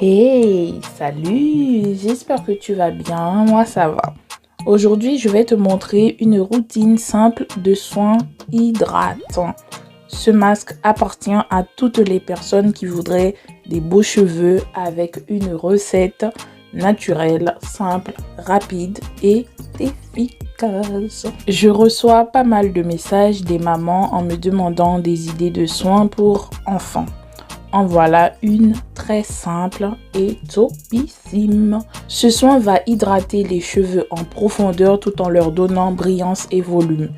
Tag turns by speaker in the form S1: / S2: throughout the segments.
S1: Hey, salut, j'espère que tu vas bien, moi ça va. Aujourd'hui, je vais te montrer une routine simple de soins hydratants. Ce masque appartient à toutes les personnes qui voudraient des beaux cheveux avec une recette naturelle, simple, rapide et efficace. Je reçois pas mal de messages des mamans en me demandant des idées de soins pour enfants. En voilà une très simple et topissime. Ce soin va hydrater les cheveux en profondeur tout en leur donnant brillance et volume.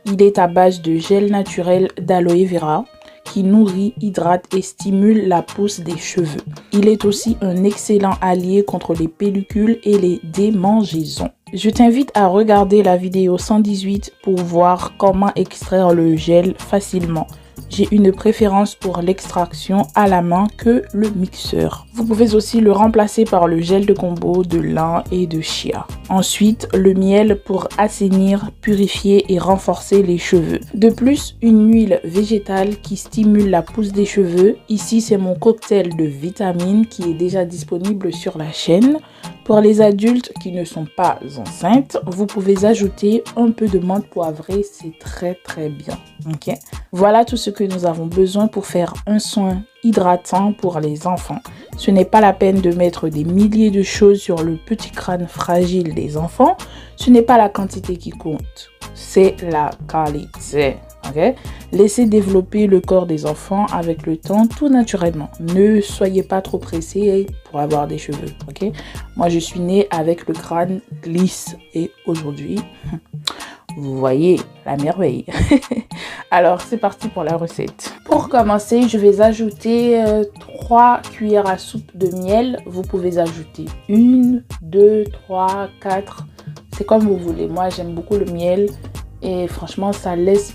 S1: Il est à base de gel naturel d'aloe vera qui nourrit, hydrate et stimule la pousse des cheveux. Il est aussi un excellent allié contre les pellicules et les démangeaisons. Je t'invite à regarder la vidéo 118 pour voir comment extraire le gel facilement. J'ai une préférence pour l'extraction à la main que le mixeur. Vous pouvez aussi le remplacer par le gel de combo de lin et de chia. Ensuite, le miel pour assainir, purifier et renforcer les cheveux. De plus, une huile végétale qui stimule la pousse des cheveux. Ici, c'est mon cocktail de vitamines qui est déjà disponible sur la chaîne. Pour les adultes qui ne sont pas enceintes, vous pouvez ajouter un peu de menthe poivrée, c'est très bien. Ok. Voilà tout ce que nous avons besoin pour faire un soin hydratant pour les enfants. Ce n'est pas la peine de mettre des milliers de choses sur le petit crâne fragile des enfants. Ce n'est pas la quantité qui compte, c'est la qualité. Okay? Laissez développer le corps des enfants avec le temps tout naturellement. Ne soyez pas trop pressés pour avoir des cheveux. Okay? Moi, je suis née avec le crâne lisse et aujourd'hui, vous voyez la merveille. Alors, c'est parti pour la recette. Pour commencer, je vais ajouter 3 cuillères à soupe de miel. Vous pouvez ajouter 1, 2, 3, 4. C'est comme vous voulez. Moi, j'aime beaucoup le miel. Et franchement, ça laisse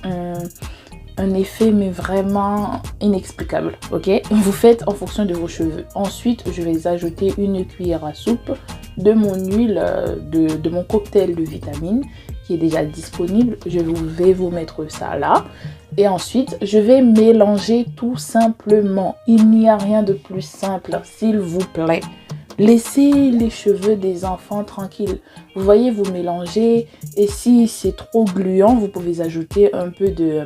S1: un effet, mais vraiment inexplicable. Ok? Vous faites en fonction de vos cheveux. Ensuite, je vais ajouter 1 cuillère à soupe de mon huile, de mon cocktail de vitamines qui est déjà disponible. Je vais vous mettre ça là. Et ensuite, je vais mélanger tout simplement. Il n'y a rien de plus simple, s'il vous plaît. Laissez les cheveux des enfants tranquilles. Vous voyez, vous mélangez. Et si c'est trop gluant, vous pouvez ajouter un peu de...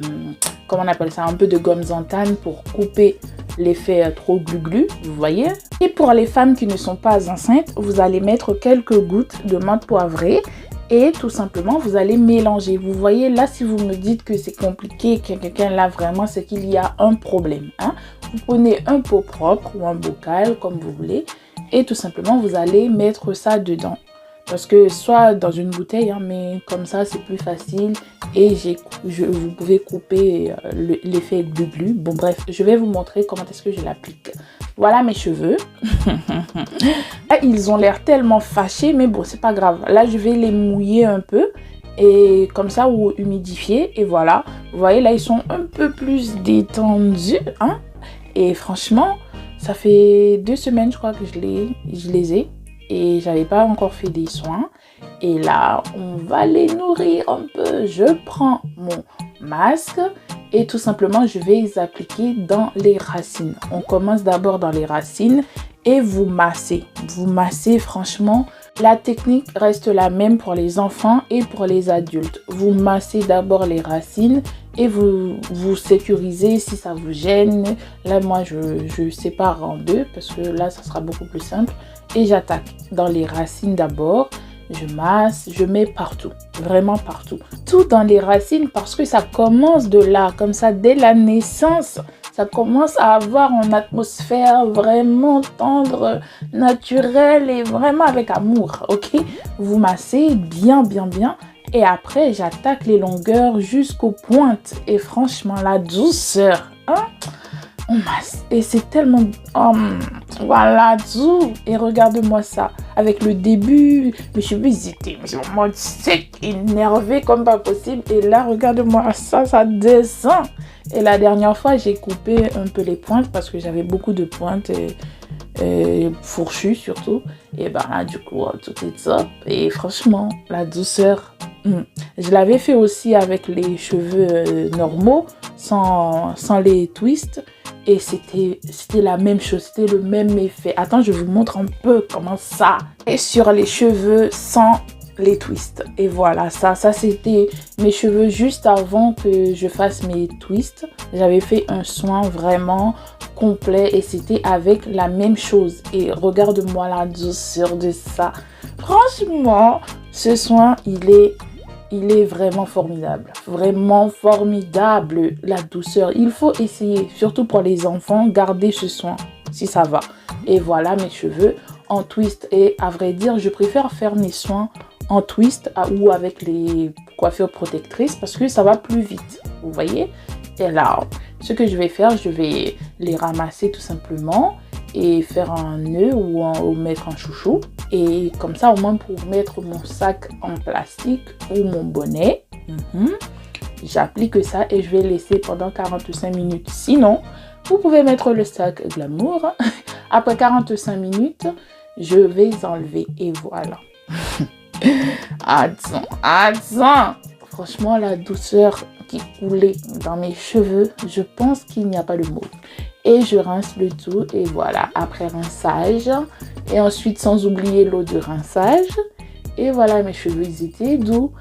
S1: comment on appelle ça? Un peu de gomme xanthane pour couper l'effet trop glu-glu. Vous voyez? Et pour les femmes qui ne sont pas enceintes, vous allez mettre quelques gouttes de menthe poivrée. Et tout simplement, vous allez mélanger. Vous voyez, là, si vous me dites que c'est compliqué, que quelqu'un là, vraiment, c'est qu'il y a un problème. Hein? Vous prenez un pot propre ou un bocal, comme vous voulez. Et tout simplement, vous allez mettre ça dedans. Parce que soit dans une bouteille, hein, mais comme ça, c'est plus facile. Et vous pouvez couper l'effet glu-glu. Bon, bref, je vais vous montrer comment est-ce que je l'applique. Voilà mes cheveux. Ils ont l'air tellement fâchés, mais bon, c'est pas grave. Là, je vais les mouiller un peu. Et comme ça, ou humidifier. Et voilà. Vous voyez, là, ils sont un peu plus détendus. Hein? Et franchement... ça fait 2 semaines, je crois, que je les ai. Et j'avais pas encore fait des soins. Et là, on va les nourrir un peu. Je prends mon masque et tout simplement, je vais les appliquer dans les racines. On commence d'abord dans les racines et vous massez. Vous massez, franchement. La technique reste la même pour les enfants et pour les adultes. Vous massez d'abord les racines et vous sécurisez si ça vous gêne. Là, moi, je sépare en 2 parce que là, ça sera beaucoup plus simple. Et j'attaque dans les racines d'abord. Je masse, je mets partout, vraiment partout. Tout dans les racines parce que ça commence de là, comme ça, dès la naissance. Ça commence à avoir une atmosphère vraiment tendre, naturelle et vraiment avec amour, ok? Vous massez bien. Et après, j'attaque les longueurs jusqu'aux pointes. Et franchement, la douceur, hein? On masse. Et c'est tellement... voilà, tout. Et regarde-moi ça. Avec le début, mes cheveux, ils étaient vraiment secs, énervés comme pas possible. Et là, regarde-moi ça, ça descend. Et la dernière fois, j'ai coupé un peu les pointes parce que j'avais beaucoup de pointes fourchues surtout. Et ben là, du coup, tout est top. Et franchement, la douceur... Je l'avais fait aussi avec les cheveux normaux, sans les twists. et c'était la même chose, c'était le même effet. Attends, je vous montre un peu comment ça est sur les cheveux sans les twists. Et voilà, ça c'était mes cheveux juste avant que je fasse mes twists. J'avais fait un soin vraiment complet et c'était avec la même chose. Et regarde-moi la douceur de ça. Franchement, ce soin, il est vraiment formidable. Vraiment formidable, la douceur. Il faut essayer, surtout pour les enfants, garder ce soin, si ça va. Et voilà mes cheveux en twist. Et à vrai dire, je préfère faire mes soins en twist ou avec les coiffures protectrices parce que ça va plus vite. Vous voyez? Et là, ce que je vais faire, je vais les ramasser tout simplement et faire un nœud ou mettre un chouchou. Et comme ça, au moins pour mettre mon sac en plastique ou mon bonnet, j'applique ça et je vais laisser pendant 45 minutes. Sinon, vous pouvez mettre le sac glamour. Après 45 minutes, je vais enlever et voilà. Attends. Franchement, la douceur qui coulait dans mes cheveux, je pense qu'il n'y a pas de mot. Et je rince le tout et voilà, après rinçage. Et ensuite, sans oublier l'eau de rinçage. Et voilà, mes cheveux, ils étaient doux.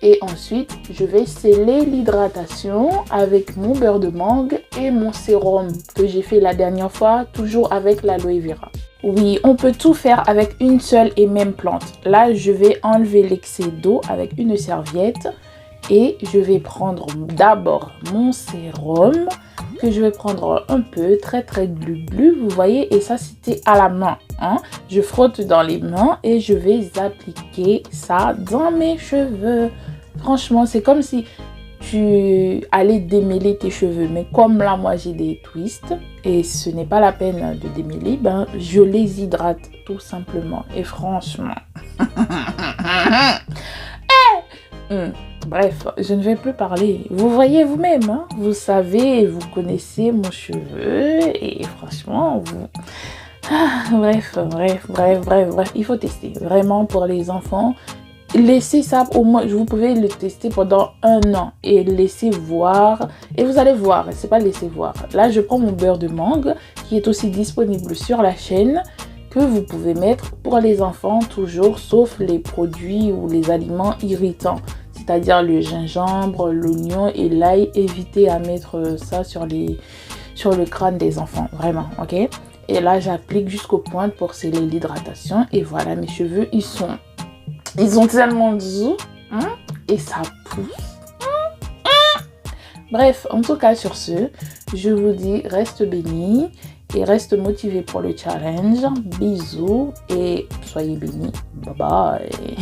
S1: Et ensuite, je vais sceller l'hydratation avec mon beurre de mangue et mon sérum que j'ai fait la dernière fois, toujours avec l'aloe vera. Oui, on peut tout faire avec une seule et même plante. Là, je vais enlever l'excès d'eau avec une serviette et je vais prendre d'abord mon sérum que je vais prendre un peu, très glu-glu, vous voyez, et ça c'était à la main. Je frotte dans les mains et je vais appliquer ça dans mes cheveux. Franchement, c'est comme si tu allais démêler tes cheveux, mais comme là moi j'ai des twists et ce n'est pas la peine de démêler, ben je les hydrate tout simplement et franchement bref, je ne vais plus parler, vous voyez vous-même, vous savez, vous connaissez mon cheveu et franchement bref, il faut tester vraiment pour les enfants. Laissez ça au moins, vous pouvez le tester pendant 1 an et laisser voir. Et vous allez voir, c'est pas laisser voir. Là, je prends mon beurre de mangue qui est aussi disponible sur la chaîne que vous pouvez mettre pour les enfants toujours, sauf les produits ou les aliments irritants. C'est-à-dire le gingembre, l'oignon et l'ail. Évitez à mettre ça sur le crâne des enfants, vraiment, ok? Et là, j'applique jusqu'aux pointes pour sceller l'hydratation. Et voilà, mes cheveux, ils ont tellement doux et ça pousse. Bref, en tout cas sur ce, je vous dis reste béni et reste motivé pour le challenge. Bisous et soyez bénis. Bye bye.